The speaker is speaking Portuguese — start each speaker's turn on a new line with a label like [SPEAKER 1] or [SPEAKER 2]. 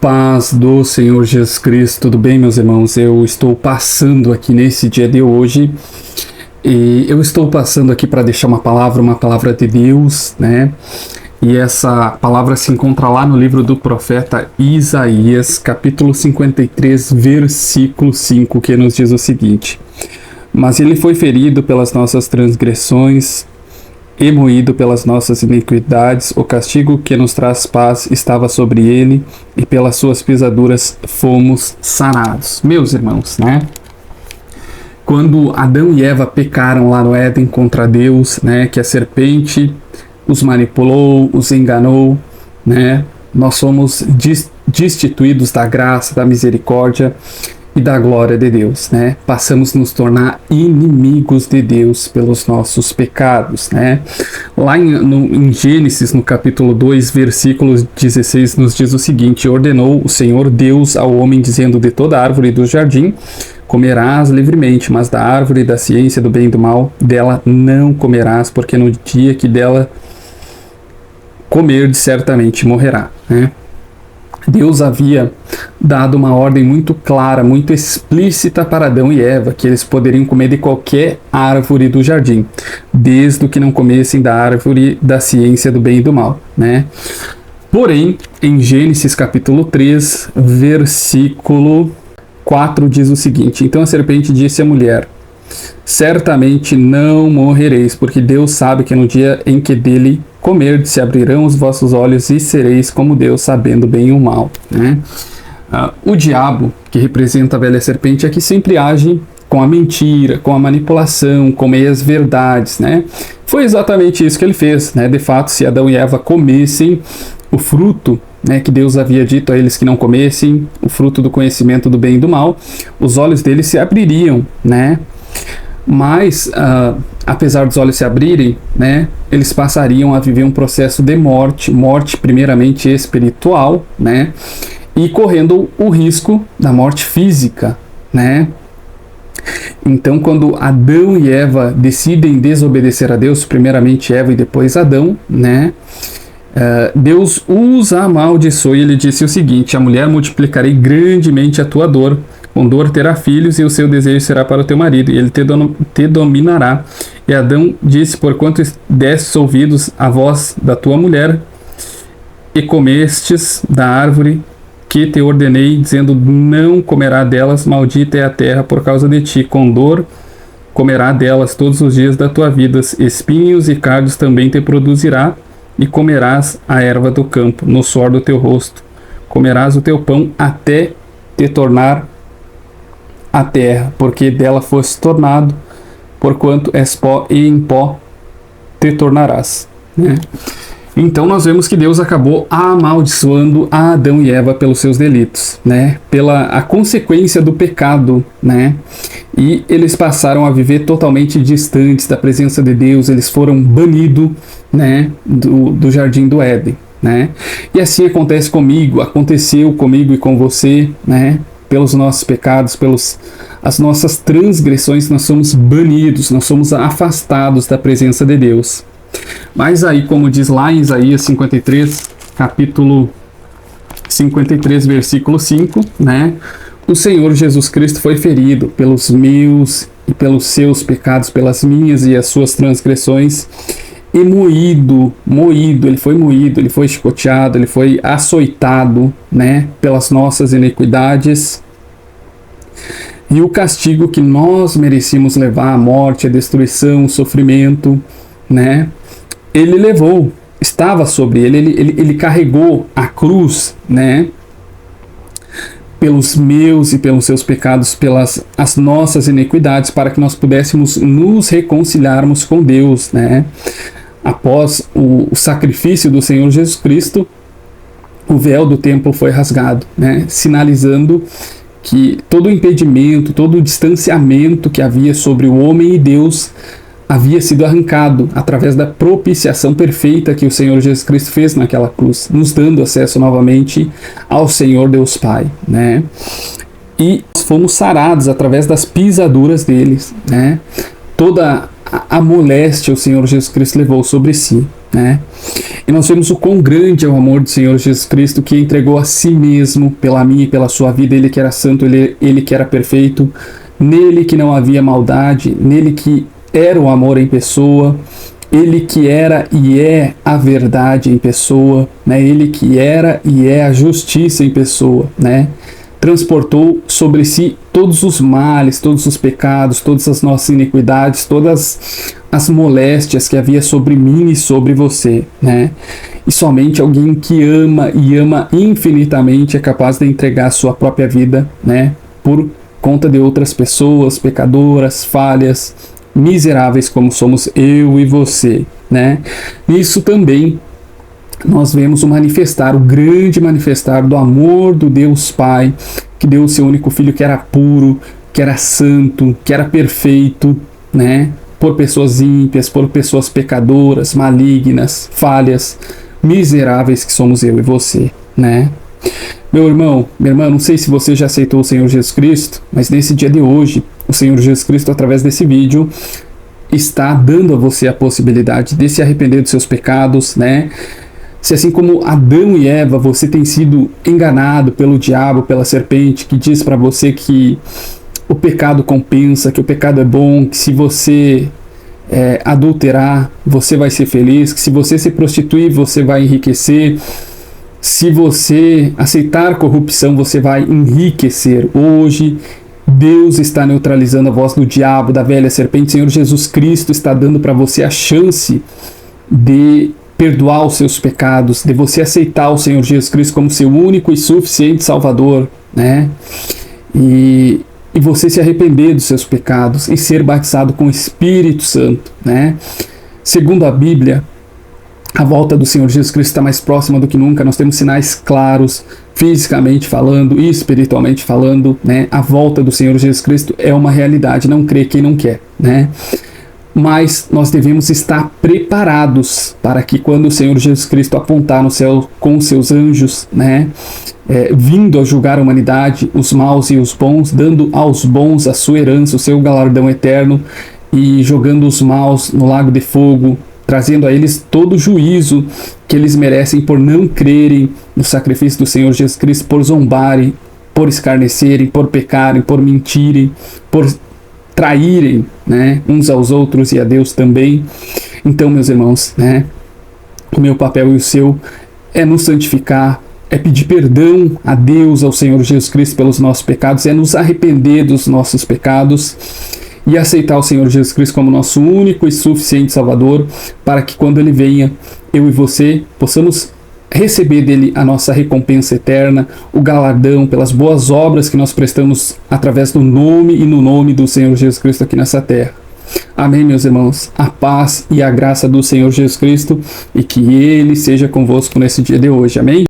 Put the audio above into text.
[SPEAKER 1] paz do Senhor Jesus Cristo, tudo bem, meus irmãos? Eu estou passando aqui nesse dia de hoje e eu estou passando aqui para deixar uma palavra de Deus, né? E essa palavra se encontra lá no livro do profeta Isaías, capítulo 53, versículo 5, que nos diz o seguinte: Mas ele foi ferido pelas nossas transgressões e moído pelas nossas iniquidades, o castigo que nos traz paz estava sobre ele, e pelas suas pisaduras fomos sarados. Meus irmãos, né? Quando Adão e Eva pecaram lá no Éden contra Deus, né? Que a serpente os manipulou, os enganou, né? Nós somos destituídos da graça, da misericórdia e da glória de Deus, né? Passamos a nos tornar inimigos de Deus pelos nossos pecados, né? Lá em Gênesis, no capítulo 2, versículo 16, nos diz o seguinte: Ordenou o Senhor Deus ao homem, dizendo: De toda árvore do jardim comerás livremente, mas da árvore da ciência do bem e do mal, dela não comerás, porque no dia que dela comerdes, certamente morrerá, né? Deus havia dado uma ordem muito clara, muito explícita para Adão e Eva, que eles poderiam comer de qualquer árvore do jardim, desde que não comessem da árvore da ciência do bem e do mal, né? Porém, em Gênesis capítulo 3, versículo 4 diz o seguinte: Então a serpente disse à mulher: Certamente não morrereis, porque Deus sabe que no dia em que dele comerdes, se abrirão os vossos olhos e sereis como Deus, sabendo bem e o mal, né? O diabo, que representa a velha serpente, é que sempre age com a mentira, com a manipulação, com meias verdades, né? Foi exatamente isso que ele fez, né? De fato, se Adão e Eva comessem o fruto, né, que Deus havia dito a eles que não comessem, o fruto do conhecimento do bem e do mal, os olhos deles se abririam, né? Mas, apesar dos olhos se abrirem, né, eles passariam a viver um processo de morte primeiramente espiritual, né, e correndo o risco da morte física, né. Então, quando Adão e Eva decidem desobedecer a Deus, primeiramente Eva e depois Adão, né, Deus os amaldiçoou e ele disse o seguinte: A mulher multiplicarei grandemente a tua dor, com dor terá filhos, e o seu desejo será para o teu marido, e ele te dominará. E Adão disse: Porquanto destes ouvidos à voz da tua mulher, e comestes da árvore que te ordenei, dizendo: Não comerá delas, maldita é a terra por causa de ti, com dor comerá delas todos os dias da tua vida, espinhos e cardos também te produzirá, e comerás a erva do campo, no suor do teu rosto comerás o teu pão, até te tornar a terra, porque dela foste tornado, porquanto és pó, e em pó te tornarás, né? Então nós vemos que Deus acabou amaldiçoando a Adão e Eva pelos seus delitos, né? Pela a consequência do pecado, né? E eles passaram a viver totalmente distantes da presença de Deus, eles foram banidos, né, do jardim do Éden, né? E assim aconteceu comigo e com você, né? Pelos nossos pecados, as nossas transgressões, nós somos banidos, nós somos afastados da presença de Deus. Mas aí, como diz lá em Isaías 53, capítulo 53, versículo 5, né? O Senhor Jesus Cristo foi ferido pelos meus e pelos seus pecados, pelas minhas e as suas transgressões, e moído, ele foi chicoteado, ele foi açoitado, né, pelas nossas iniquidades. E o castigo que nós merecíamos levar, a morte, a destruição, o sofrimento, né, ele levou, estava sobre ele carregou a cruz, né, pelos meus e pelos seus pecados, pelas as nossas iniquidades, para que nós pudéssemos nos reconciliarmos com Deus, né? Após o sacrifício do Senhor Jesus Cristo, o véu do templo foi rasgado, né? Sinalizando que todo o impedimento, todo o distanciamento que havia sobre o homem e Deus havia sido arrancado através da propiciação perfeita que o Senhor Jesus Cristo fez naquela cruz, nos dando acesso novamente ao Senhor Deus Pai, né? E fomos sarados através das pisaduras deles, né? Toda a moléstia o Senhor Jesus Cristo levou sobre si, né? E nós vemos o quão grande é o amor do Senhor Jesus Cristo, que entregou a si mesmo pela minha e pela sua vida. Ele que era santo, ele que era perfeito, nele que não havia maldade, nele que era o amor em pessoa, ele que era e é a verdade em pessoa, né? Ele que era e é a justiça em pessoa, né? Transportou sobre si todos os males, todos os pecados, todas as nossas iniquidades, todas as moléstias que havia sobre mim e sobre você, né? E somente alguém que ama e ama infinitamente é capaz de entregar a sua própria vida, né? Por conta de outras pessoas pecadoras, falhas, miseráveis como somos eu e você, né? Isso também nós vemos o grande manifestar do amor do Deus Pai, que deu o seu único filho, que era puro, que era santo, que era perfeito, né? Por pessoas ímpias, por pessoas pecadoras, malignas, falhas, miseráveis que somos eu e você, né? Meu irmão, minha irmã, não sei se você já aceitou o Senhor Jesus Cristo, mas nesse dia de hoje, o Senhor Jesus Cristo, através desse vídeo, está dando a você a possibilidade de se arrepender dos seus pecados, né? Se assim como Adão e Eva, você tem sido enganado pelo diabo, pela serpente, que diz para você que o pecado compensa, que o pecado é bom, que se você adulterar, você vai ser feliz, que se você se prostituir, você vai enriquecer, se você aceitar corrupção, você vai enriquecer. Hoje, Deus está neutralizando a voz do diabo, da velha serpente. O Senhor Jesus Cristo está dando para você a chance de perdoar os seus pecados, de você aceitar o Senhor Jesus Cristo como seu único e suficiente Salvador, né? E você se arrepender dos seus pecados e ser batizado com o Espírito Santo, né? Segundo a Bíblia, a volta do Senhor Jesus Cristo está mais próxima do que nunca. Nós temos sinais claros, fisicamente falando e espiritualmente falando, né? A volta do Senhor Jesus Cristo é uma realidade, não crê quem não quer, né? Mas nós devemos estar preparados para que quando o Senhor Jesus Cristo apontar no céu com os seus anjos, né, vindo a julgar a humanidade, os maus e os bons, dando aos bons a sua herança, o seu galardão eterno, e jogando os maus no lago de fogo, trazendo a eles todo o juízo que eles merecem por não crerem no sacrifício do Senhor Jesus Cristo, por zombarem, por escarnecerem, por pecarem, por mentirem, por traírem, né, uns aos outros e a Deus também. Então, meus irmãos, né, o meu papel e o seu é nos santificar, é pedir perdão a Deus, ao Senhor Jesus Cristo pelos nossos pecados, é nos arrepender dos nossos pecados e aceitar o Senhor Jesus Cristo como nosso único e suficiente Salvador, para que quando Ele venha, eu e você possamos receber dele a nossa recompensa eterna, o galardão pelas boas obras que nós prestamos através do nome e no nome do Senhor Jesus Cristo aqui nessa terra. Amém, meus irmãos? A paz e a graça do Senhor Jesus Cristo e que Ele seja convosco nesse dia de hoje. Amém?